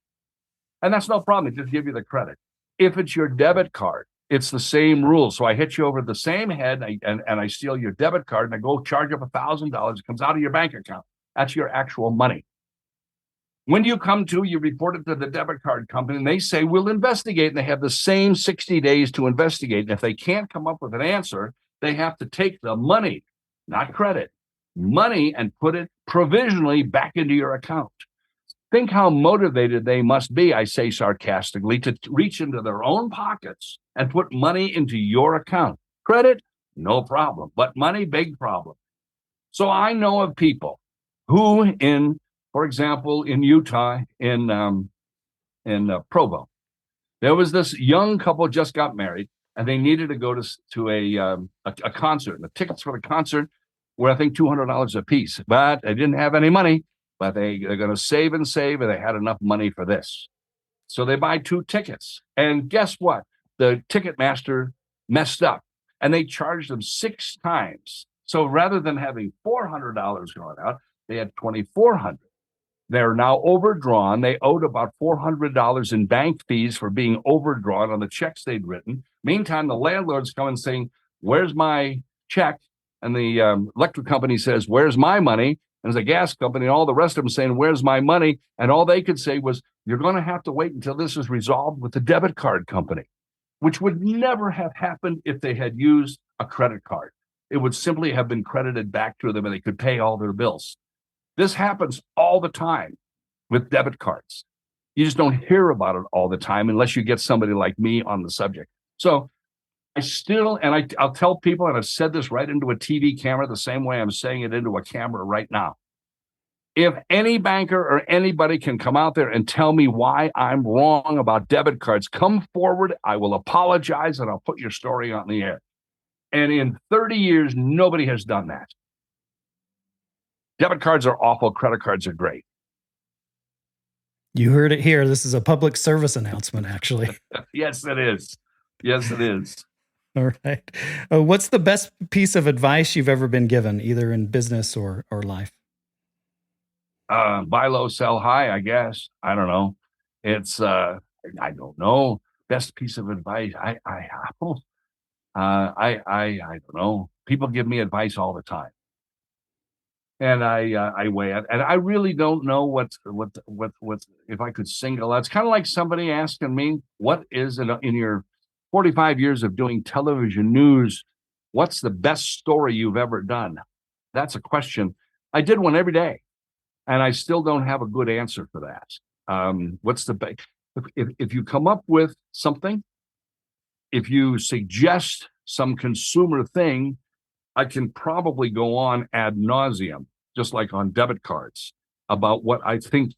And that's no problem. They just give you the credit. If it's your debit card, it's the same rule. So I hit you over the same head and I steal your debit card and I go charge up $1,000. It comes out of your bank account. That's your actual money. When you come to, you report it to the debit card company and they say, we'll investigate. And they have the same 60 days to investigate. And if they can't come up with an answer, they have to take the money, not credit, money, and put it provisionally back into your account. Think how motivated they must be, I say sarcastically, to reach into their own pockets and put money into your account. Credit, no problem, but money, big problem. So I know of people who, for example, in Utah, in Provo, there was this young couple just got married, and they needed to go to a concert. And the tickets for the concert were, I think, $200 a piece, but they didn't have any money. But they're going to save, and they had enough money for this. So they buy 2 tickets. And guess what? The ticket master messed up, and they charged them 6 times. So rather than having $400 going out, they had $2,400. They're now overdrawn. They owed about $400 in bank fees for being overdrawn on the checks they'd written. Meantime, the landlord's coming saying, where's my check? And the electric company says, where's my money? And there's a gas company and all the rest of them saying, where's my money? And all they could say was, you're going to have to wait until this is resolved with the debit card company, which would never have happened if they had used a credit card. It would simply have been credited back to them and they could pay all their bills. This happens all the time with debit cards. You just don't hear about it all the time unless you get somebody like me on the subject. So I'll tell people, and I've said this right into a TV camera the same way I'm saying it into a camera right now. If any banker or anybody can come out there and tell me why I'm wrong about debit cards, come forward. I will apologize and I'll put your story on the air. And in 30 years, nobody has done that. Debit cards are awful. Credit cards are great. You heard it here. This is a public service announcement, actually. Yes, it is. Yes, it is. All right. What's the best piece of advice you've ever been given, either in business or life? Buy low, sell high, I guess. I don't know. It's I don't know. Best piece of advice. I don't know. People give me advice all the time, and I weigh it, and I really don't know what if I could single out. It's kind of like somebody asking me, what is it in your 45 years of doing television news, what's the best story you've ever done? That's a question. I did one every day, and I still don't have a good answer for that. What's the best? If you come up with something, if you suggest some consumer thing, I can probably go on ad nauseum, just like on debit cards, about what I think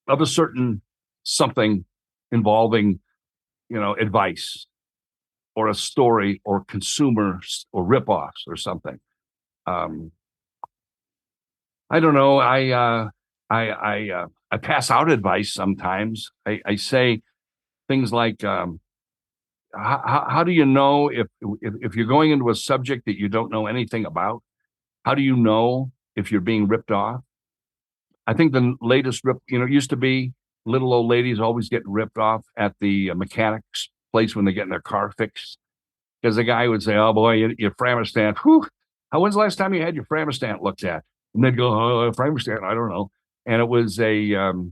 of a certain something involving, advice, or a story, or consumers, or ripoffs, or something. I don't know. I pass out advice sometimes. I say things like, how do you know if you're going into a subject that you don't know anything about? How do you know if you're being ripped off? I think the latest it used to be little old ladies always getting ripped off at the mechanics place when they're getting their car fixed, because the guy would say, "Oh boy, your Framistan. Whew, when's the last time you had your Framistan looked at?" And they'd go, "Oh, Framistan, I don't know." And it was or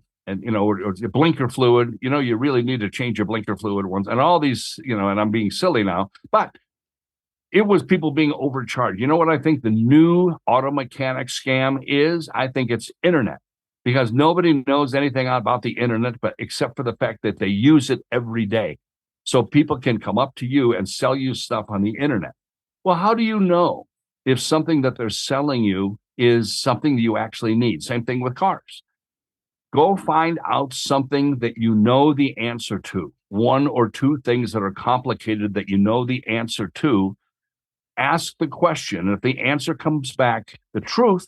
blinker fluid. You really need to change your blinker fluid once, and all these, and I'm being silly now, but it was people being overcharged. You know what I think the new auto mechanic scam is? I think it's internet, because nobody knows anything about the internet, but except for the fact that they use it every day. So people can come up to you and sell you stuff on the internet. Well, how do you know if something that they're selling you is something you actually need? Same thing with cars. Go find out something that you know the answer to, one or two things that are complicated that you know the answer to. Ask the question. If the answer comes back the truth,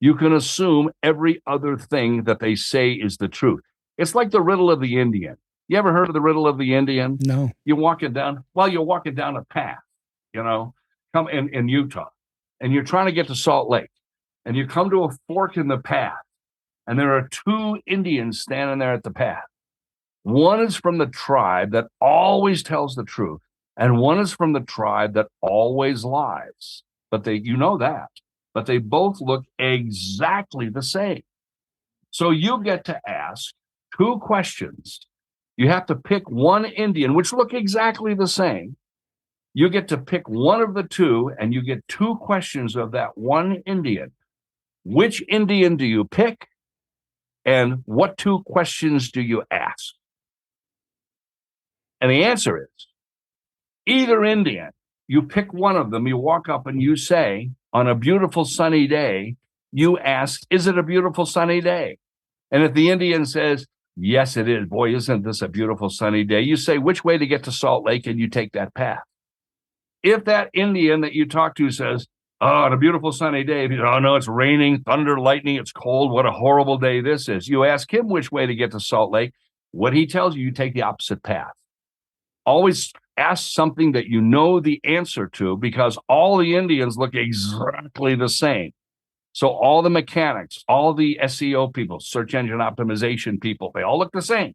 you can assume every other thing that they say is the truth. It's like the riddle of the Indian. You ever heard of the riddle of the Indian? No. You're walking down a path, come in Utah, and you're trying to get to Salt Lake, and you come to a fork in the path, and there are two Indians standing there at the path. One is from the tribe that always tells the truth, and one is from the tribe that always lies. But but they both look exactly the same. So you get to ask two questions. You have to pick one Indian, which look exactly the same. You get to pick one of the two, and you get two questions of that one Indian. Which Indian do you pick? And what two questions do you ask? And the answer is either Indian. You pick one of them, you walk up and you say, on a beautiful sunny day, you ask, is it a beautiful sunny day? And if the Indian says, yes, it is, boy, isn't this a beautiful sunny day? You say, which way to get to Salt Lake? And you take that path. If that Indian that you talk to says, oh, on a beautiful sunny day, oh no, it's raining, thunder, lightning, it's cold, what a horrible day this is. You ask him which way to get to Salt Lake. What he tells you, you take the opposite path. Always ask something that you know the answer to, because all the Indians look exactly the same. So all the mechanics, all the SEO people, search engine optimization people, they all look the same.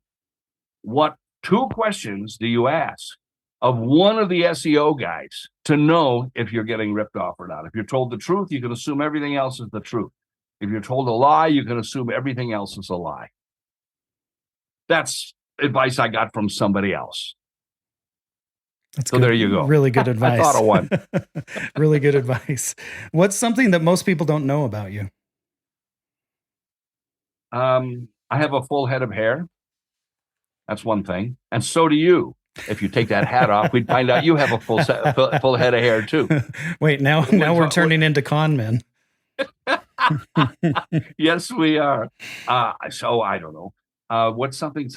What two questions do you ask of one of the SEO guys to know if you're getting ripped off or not? If you're told the truth, you can assume everything else is the truth. If you're told a lie, you can assume everything else is a lie. That's advice I got from somebody else. That's so good. There you go. Really good advice. I thought of one. Really good advice. What's something that most people don't know about you? I have a full head of hair. That's one thing. And so do you. If you take that hat off, we'd find out you have a full head of hair too. Wait, now we're turning into con men. Yes, we are. So I don't know. What's something?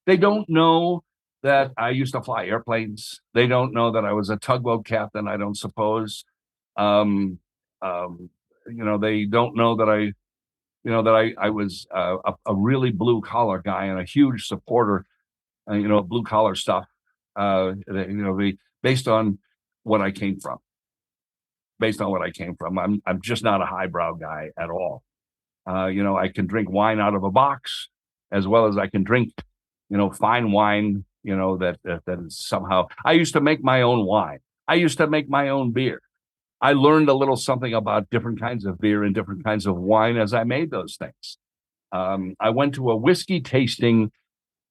They don't know that I used to fly airplanes. They don't know that I was a tugboat captain. I don't suppose. They don't know that I was a really blue collar guy and a huge supporter, of blue collar stuff. Based on what I came from. I'm just not a highbrow guy at all. I can drink wine out of a box as well as I can drink, fine wine, that is somehow. I used to make my own wine. I used to make my own beer. I learned a little something about different kinds of beer and different kinds of wine as I made those things. I went to a whiskey tasting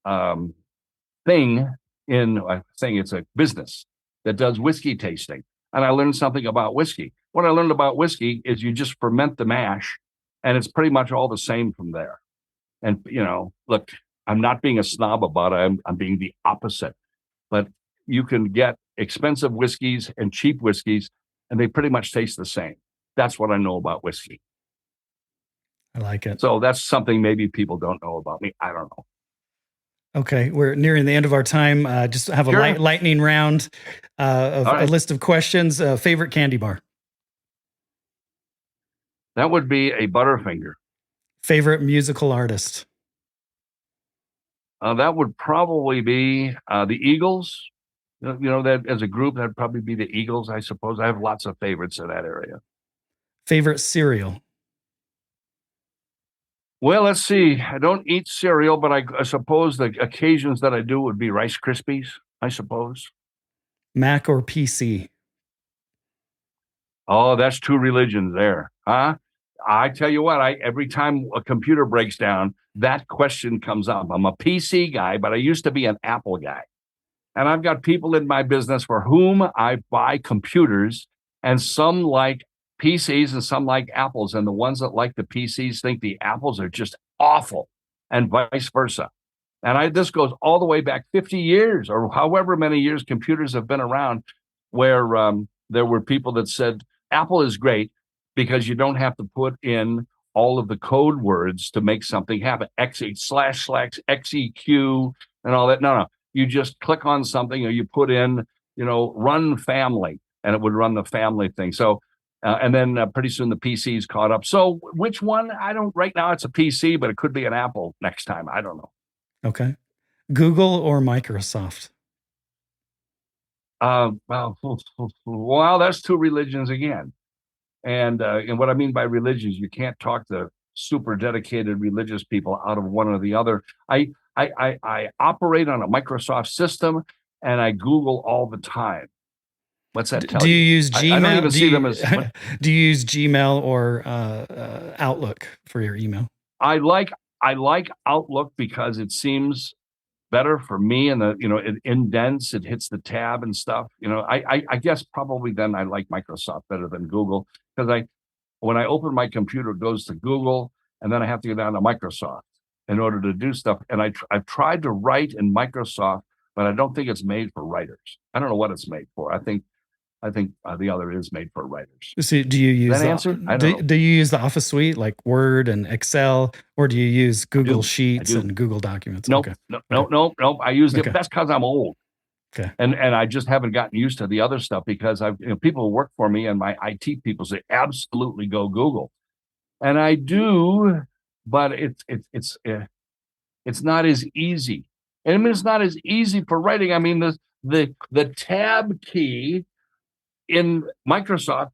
thing I'm saying it's a business that does whiskey tasting. And I learned something about whiskey. What I learned about whiskey is you just ferment the mash, and it's pretty much all the same from there. And, look, I'm not being a snob about it. I'm being the opposite. But you can get expensive whiskeys and cheap whiskeys, and they pretty much taste the same. That's what I know about whiskey. I like it. So that's something maybe people don't know about me. I don't know. Okay, we're nearing the end of our time. Just have a lightning round of a list of questions. Favorite candy bar? That would be a Butterfinger. Favorite musical artist? That would probably be the Eagles. That as a group, that'd probably be the Eagles, I suppose. I have lots of favorites in that area. Favorite cereal? Well, let's see. I don't eat cereal, but I suppose the occasions that I do would be Rice Krispies, I suppose. Mac or PC? Oh, that's two religions there, huh? I tell you what, every time a computer breaks down, that question comes up. I'm a PC guy, but I used to be an Apple guy. And I've got people in my business for whom I buy computers, and some like PCs and some like Apples. And the ones that like the PCs think the Apples are just awful, and vice versa. And this goes all the way back 50 years or however many years computers have been around, where there were people that said Apple is great because you don't have to put in all of the code words to make something happen. XEQ and all that. No. You just click on something, or you put in, run family, and it would run the family thing. So, and then pretty soon the PCs caught up. So which one? Right now it's a PC, but it could be an Apple next time. I don't know. Okay. Google or Microsoft? Well, that's two religions again. And what I mean by religions, you can't talk the super dedicated religious people out of one or the other. I operate on a Microsoft system, and I Google all the time. What's that tell you? Do you use Gmail? I don't even see them as. Do you use Gmail or Outlook for your email? I like Outlook because it seems better for me, and it indents, it hits the tab and stuff. I guess probably then I like Microsoft better than Google, because when I open my computer, it goes to Google, and then I have to go down to Microsoft in order to do stuff. And I've tried to write in Microsoft, but I don't think it's made for writers. I don't know what it's made for. I think the other is made for writers. So do you use that answer? I don't know. Do you use the Office suite like Word and Excel, or do you use Google Sheets and Google Documents? Nope. Nope. I use it. That's because I'm old. Okay. And I just haven't gotten used to the other stuff, because people who work for me and my IT people say absolutely go Google, and I do, but it's not as easy. And I mean, it's not as easy for writing. I mean, the tab key in Microsoft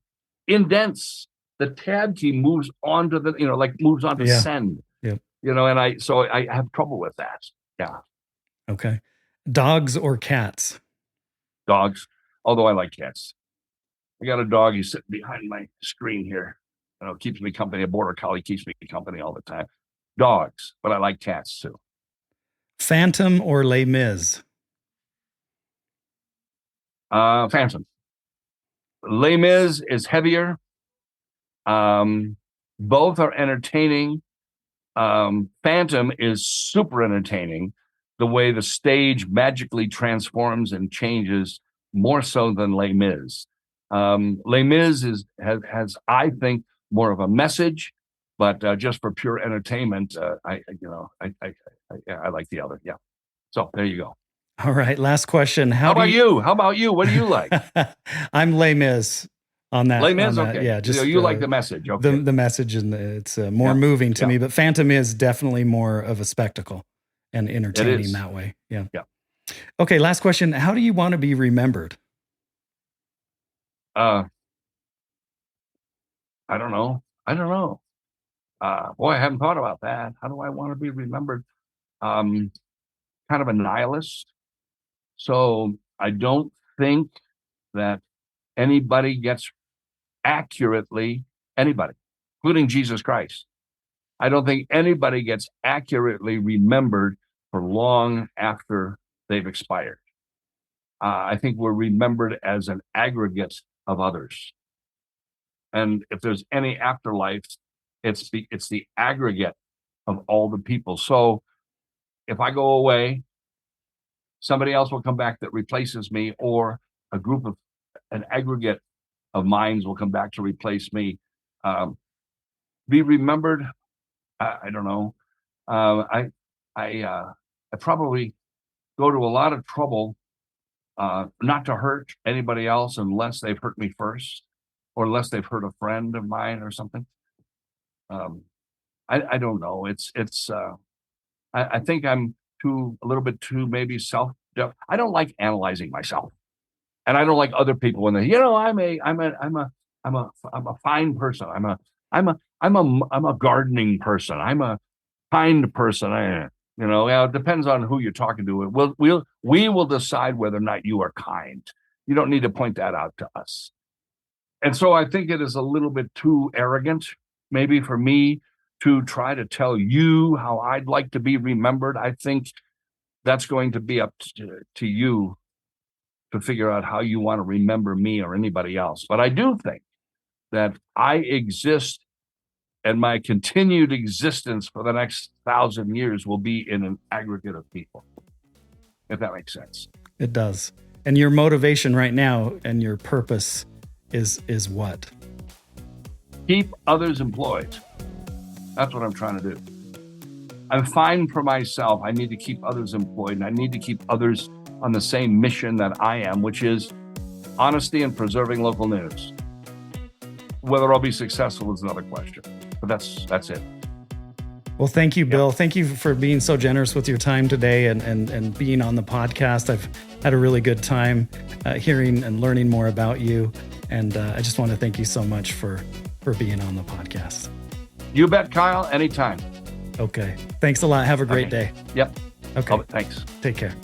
indents. The tab key moves on to moves on to send. Yep. And I have trouble with that. Yeah. Okay. Dogs or cats? Dogs, although I like cats. I got a dog. He's sitting behind my screen here. Keeps me company. A border collie keeps me company all the time. Dogs, but I like cats too. Phantom or Les Mis? Phantom. Les Mis is heavier. Both are entertaining. Phantom is super entertaining. The way the stage magically transforms and changes, more so than Les Mis. Les Mis has I think more of a message, but just for pure entertainment, I like the other. Yeah. So there you go. All right. Last question. How about you? What do you like? I'm Les Mis on that. Les Mis, okay. Yeah. Just you like the message. Okay. The message, and it's more moving to me. But Phantom is definitely more of a spectacle and entertaining that way. Yeah. Yeah. Okay. Last question. How do you want to be remembered? I don't know. Boy, I haven't thought about that. How do I want to be remembered? Kind of a nihilist. So I don't think that anybody gets accurately, including Jesus Christ. I don't think anybody gets accurately remembered for long after they've expired. I think we're remembered as an aggregate of others. And if there's any afterlife, it's the aggregate of all the people. So if I go away, somebody else will come back that replaces me, or an aggregate of minds will come back to replace me. Be remembered. I don't know. I probably go to a lot of trouble not to hurt anybody else unless they've hurt me first, or unless they've hurt a friend of mine or something. I don't know. I think I'm a little bit too maybe I don't like analyzing myself, and I don't like other people when they, I'm a fine person. I'm a gardening person. I'm a kind person. It depends on who you're talking to. We will decide whether or not you are kind. You don't need to point that out to us. And so I think it is a little bit too arrogant, maybe, for me to try to tell you how I'd like to be remembered. I think that's going to be up to you to figure out how you want to remember me or anybody else. But I do think that I exist, and my continued existence for the next 1,000 years will be in an aggregate of people, if that makes sense. It does. And your motivation right now and your purpose is what? Keep others employed. That's what I'm trying to do. I'm fine for myself. I need to keep others employed, and I need to keep others on the same mission that I am, which is honesty and preserving local news. Whether I'll be successful is another question, but that's it. Well, thank you, Bill. Thank you for being so generous with your time today and being on the podcast. I've had a really good time hearing and learning more about you. And I just want to thank you so much for being on the podcast. You bet, Kyle. Anytime. Okay. Thanks a lot. Have a great day. Yep. Okay. Thanks. Take care.